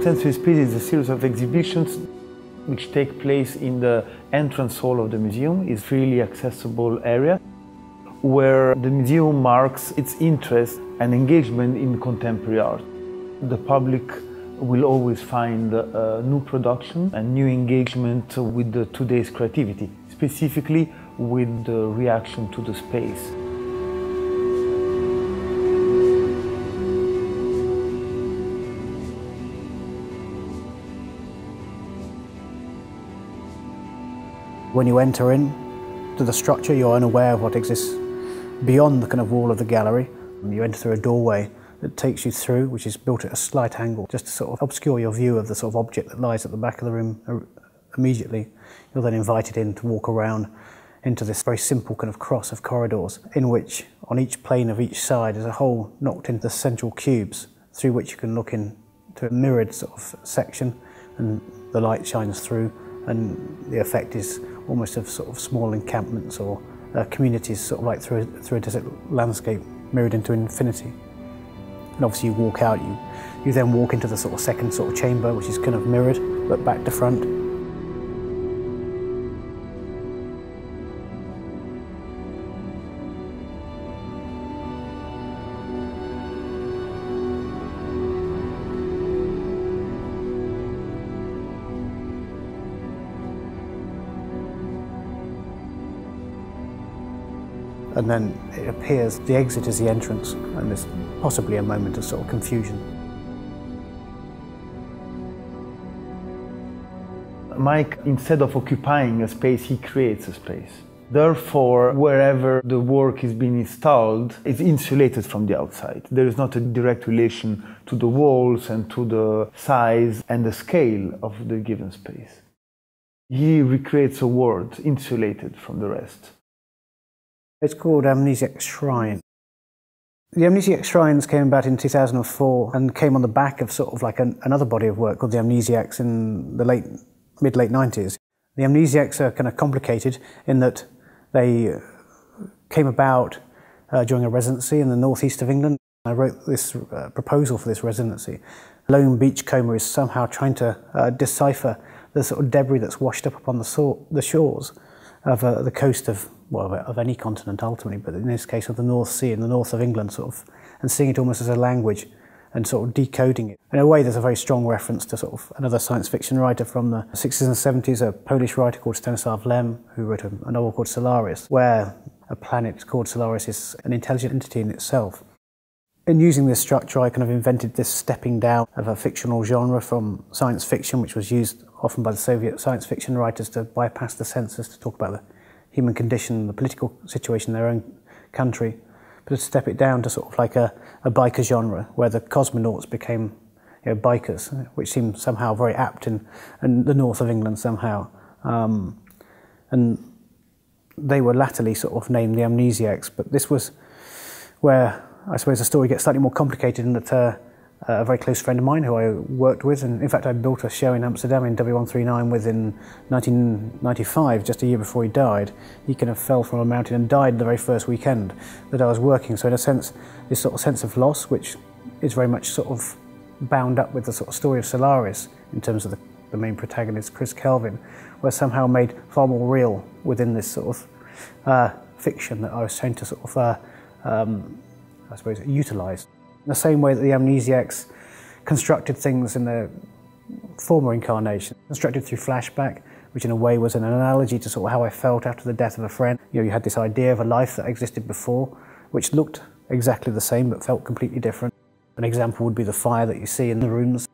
Subtensory Space is a series of exhibitions which take place in the entrance hall of the museum. It's a freely accessible area where the museum marks its interest and engagement in contemporary art. The public will always find new production and new engagement with today's creativity, specifically with the reaction to the space. When you enter in to the structure, you're unaware of what exists beyond the kind of wall of the gallery. You enter through a doorway that takes you through, which is built at a slight angle, just to sort of obscure your view of the sort of object that lies at the back of the room immediately. You're then invited in to walk around into this very simple kind of cross of corridors, in which on each plane of each side is a hole knocked into the central cubes, through which you can look into a mirrored sort of section, and the light shines through, and the effect is almost of sort of small encampments or communities, sort of like through a desert landscape mirrored into infinity. And obviously you walk out, you then walk into the sort of second sort of chamber, which is kind of mirrored but back to front. And then it appears the exit is the entrance, and there's possibly a moment of sort of confusion. Mike, instead of occupying a space, he creates a space. Therefore, wherever the work is being installed, it's insulated from the outside. There is not a direct relation to the walls and to the size and the scale of the given space. He recreates a world insulated from the rest. It's called Amnesiac Shrine. The Amnesiac Shrines came about in 2004 and came on the back of sort of like another body of work called the Amnesiacs in the mid-late 90s. The Amnesiacs are kind of complicated in that they came about during a residency in the northeast of England. I wrote this proposal for this residency. Lone beachcomber is somehow trying to decipher the sort of debris that's washed up upon the shores of the coast of, well, of any continent ultimately, but in this case of the North Sea in the north of England, sort of, and seeing it almost as a language and sort of decoding it. In a way, there's a very strong reference to sort of another science fiction writer from the 60s and 70s, a Polish writer called Willem, who wrote a novel called Solaris, where a planet called Solaris is an intelligent entity in itself. In using this structure, I kind of invented this stepping down of a fictional genre from science fiction, which was used often by the Soviet science fiction writers to bypass the censors, to talk about the human condition, the political situation in their own country, but to step it down to sort of like a biker genre, where the cosmonauts became, you know, bikers, which seemed somehow very apt in the north of England somehow. And they were latterly sort of named the Amnesiacs, but this was where I suppose the story gets slightly more complicated, in that a very close friend of mine who I worked with, and in fact I built a show in Amsterdam in W139 with in 1995, just a year before he died. He kind of fell from a mountain and died the very first weekend that I was working. So in a sense, this sort of sense of loss, which is very much sort of bound up with the sort of story of Solaris in terms of the main protagonist, Chris Kelvin, was somehow made far more real within this sort of fiction that I was trying to sort of I suppose, utilised. In the same way that the Amnesiacs constructed things in their former incarnation, constructed through flashback, which in a way was an analogy to sort of how I felt after the death of a friend. You know, you had this idea of a life that existed before, which looked exactly the same but felt completely different. An example would be the fire that you see in the rooms.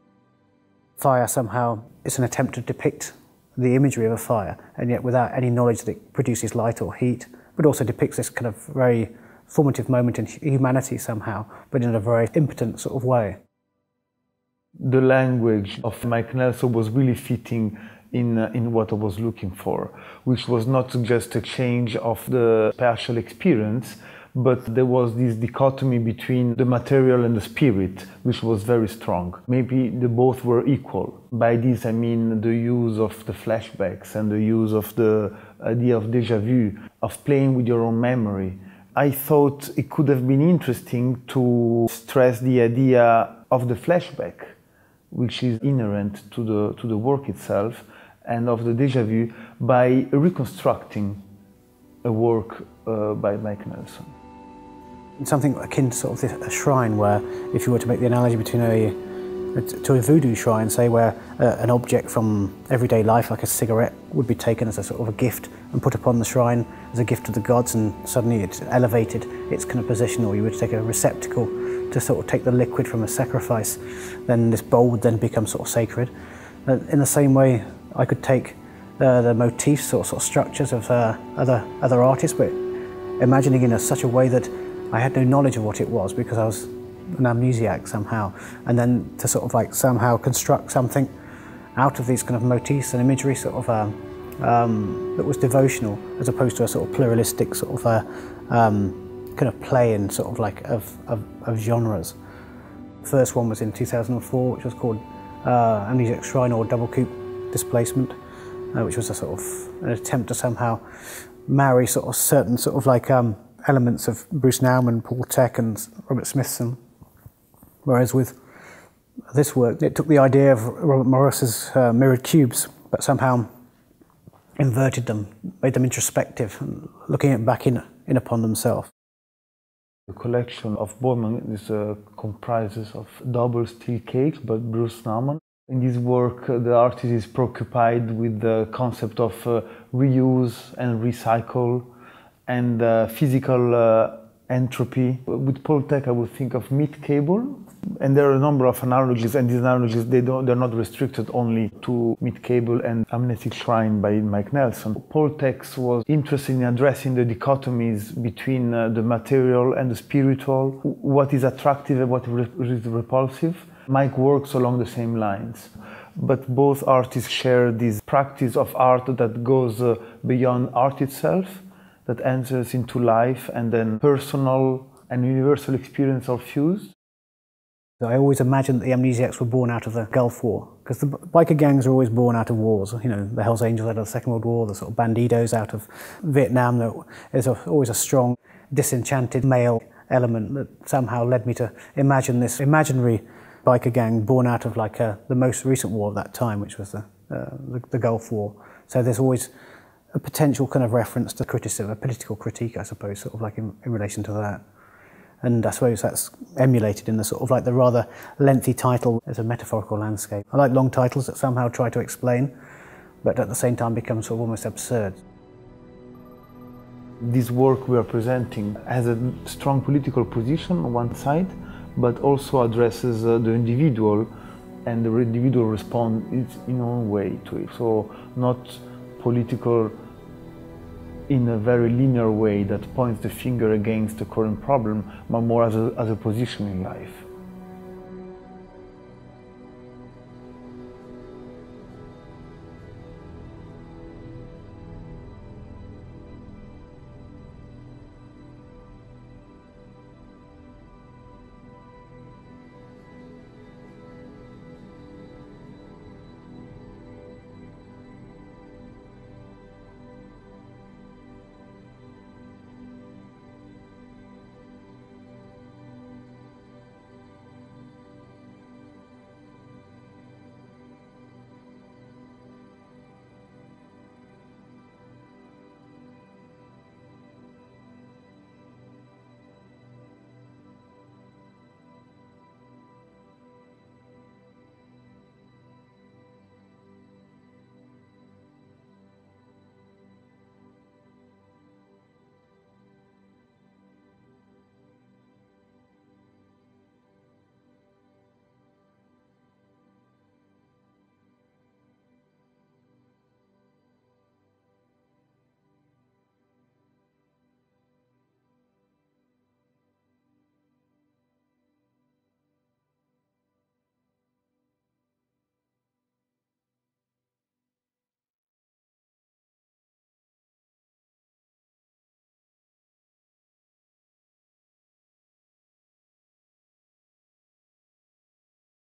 Fire somehow is an attempt to depict the imagery of a fire, and yet without any knowledge that it produces light or heat, but also depicts this kind of very formative moment in humanity somehow, but in a very impotent sort of way. The language of Mike Nelson was really fitting in what I was looking for, which was not just a change of the spatial experience, but there was this dichotomy between the material and the spirit, which was very strong. Maybe the both were equal. By this I mean the use of the flashbacks and the use of the idea of déjà vu, of playing with your own memory. I thought it could have been interesting to stress the idea of the flashback, which is inherent to the work itself, and of the déjà vu by reconstructing a work by Mike Nelson. Something akin to sort of a shrine, where if you were to make the analogy between a voodoo shrine, say, where an object from everyday life, like a cigarette, would be taken as a sort of a gift and put upon the shrine as a gift to the gods, and suddenly it's elevated its kind of position, or you would take a receptacle to sort of take the liquid from a sacrifice, then this bowl would then become sort of sacred. In the same way, I could take the motifs or sort of structures of other artists, but imagining in such a way that I had no knowledge of what it was, because I was an amnesiac somehow, and then to sort of like somehow construct something out of these kind of motifs and imagery, sort of that was devotional, as opposed to a sort of pluralistic sort of kind of play in sort of like of genres. The first one was in 2004, which was called Amnesiac Shrine, or Double Coupe Displacement, which was a sort of an attempt to somehow marry sort of certain sort of like elements of Bruce Nauman, Paul Tech and Robert Smithson. Whereas with this work, it took the idea of Robert Morris's mirrored cubes, but somehow inverted them, made them introspective, looking back in upon themselves. The collection of Boijmans comprises of double steel cakes by Bruce Nauman. In this work, the artist is preoccupied with the concept of reuse and recycle, and physical entropy. With Paul Tech, I would think of meat cable, and there are a number of analogies, and these analogies, they're not restricted only to meat cable and Amnesiac Shrine by Mike Nelson. Paul Tech was interested in addressing the dichotomies between the material and the spiritual, what is attractive and what is repulsive. Mike works along the same lines, but both artists share this practice of art that goes beyond art itself, that enters into life, and then personal and universal experience are fused. I always imagined that the Amnesiacs were born out of the Gulf War, because the biker gangs are always born out of wars. You know, the Hells Angels out of the Second World War, the sort of bandidos out of Vietnam. There's always a strong, disenchanted male element that somehow led me to imagine this imaginary biker gang born out of like the most recent war of that time, which was the Gulf War. So there's always a potential kind of reference to criticism, a political critique, I suppose, sort of like in relation to that. And I suppose that's emulated in the sort of like the rather lengthy title as a metaphorical landscape. I like long titles that somehow try to explain, but at the same time become sort of almost absurd. This work we are presenting has a strong political position on one side, but also addresses the individual, and the individual responds in its own way to it. So not political in a very linear way that points the finger against the current problem, but more as a position in life.